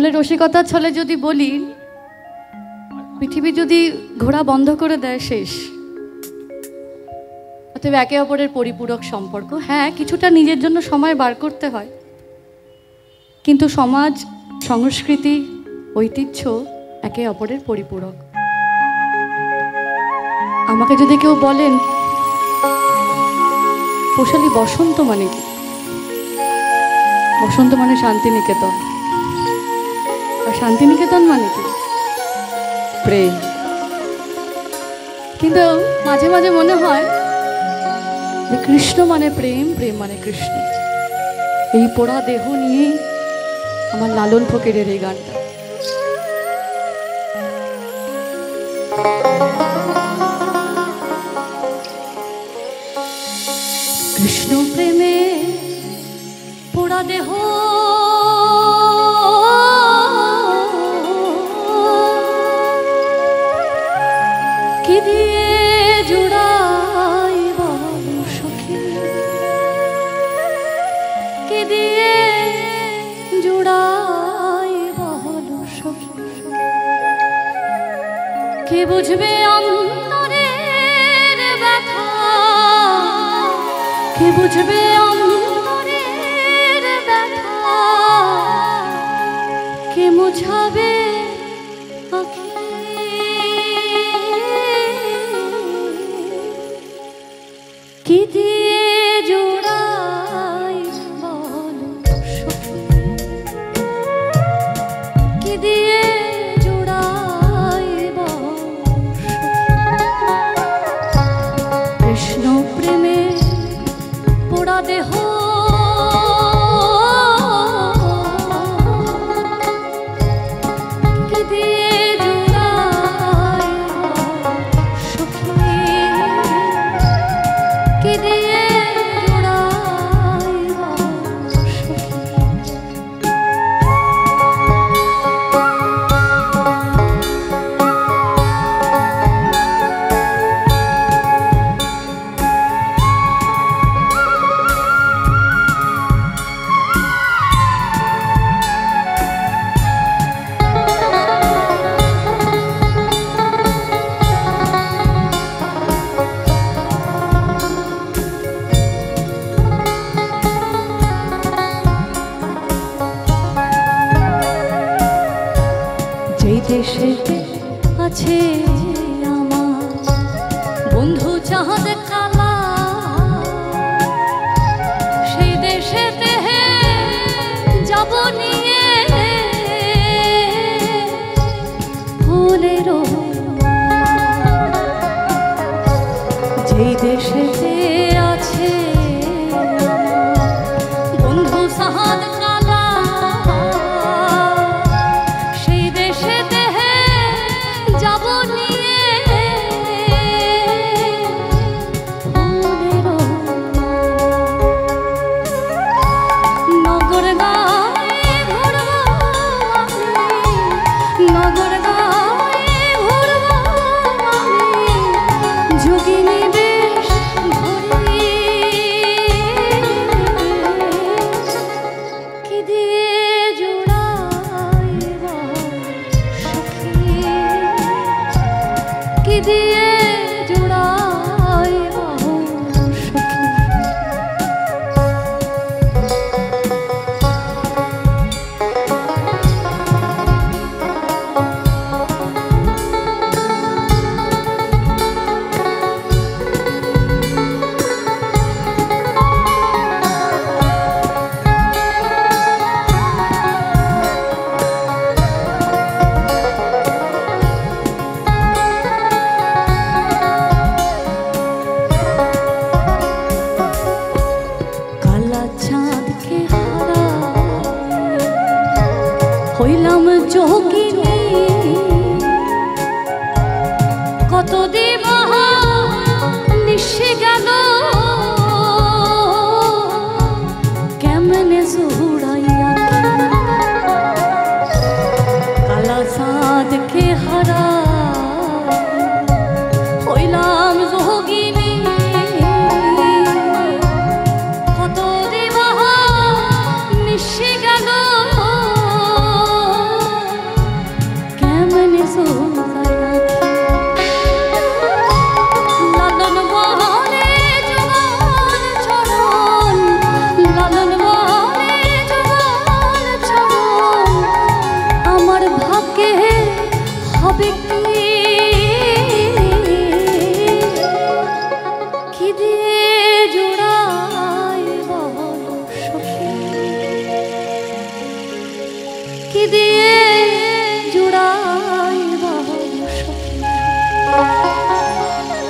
আসলে রসিকতার ছলে যদি বলি, পৃথিবী যদি ঘোরা বন্ধ করে দেয় শেষ। অতএব একে অপরের পরিপূরক সম্পর্ক। হ্যাঁ, কিছুটা নিজের জন্য সময় বার করতে হয়, কিন্তু সমাজ, সংস্কৃতি, ঐতিহ্য একে অপরের পরিপূরক। আমাকে যদি কেউ বলেন পোষালি বসন্ত মানে কি, বসন্ত মানে শান্তিনিকেতন, আর শান্তিনিকেতন মানে কি প্রেম। কিন্তু মাঝে মাঝে মনে হয় যে কৃষ্ণ মানে প্রেম, প্রেম মানে কৃষ্ণ। এই পোড়া দেহ নিয়েই আমার লালন ফকিরের এই গানটা। কৃষ্ণ প্রেমে পোড়া দেহ কি দিয়ে জুড়াই বল সখী, কি দিয়ে জুড়াই বল সখী। কে বুঝবে অন্তরের ব্যথা, কে বুঝবে অন্তরের ব্যথা, কে মুছাবে আঁখি, কি দিয়ে জোড়াই বল সখী, কি দিয়ে জোড়াই বল সখী। কৃষ্ণ প্রেমে পোড়া দেহ কি দিয়ে জোড়াই সখী, কি দিয়ে জোড়াই সখী। যেই দেশেতে আছে আমার বন্ধু চাঁদ কালা, সেই দেশেতে যাব নিয়ে ফুলের। যেই দেশেতে আছে বন্ধু চাঁদ কালা, যাব নিয়ে নগর গায়ে ঘুরব, নগর গায়ে ঘুরব যোগিনী বেশ ধরি, কি দিয়ে জোড়াই সখী, কি দিয়ে জোড়াই সখী। হইলাম যোগিনী কত দিবাহা নিশে গেল, কেমনে জুড়াইয়া কালা চাঁদকে হারা হইলাম যোগিনী কত দিবাহা নিশে গেল, কি দিয়ে জুড়াই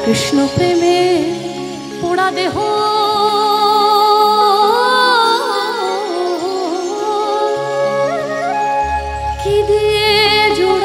কৃষ্ণ প্রেমে পোড়া দেহ কি দিয়ে জুড়াই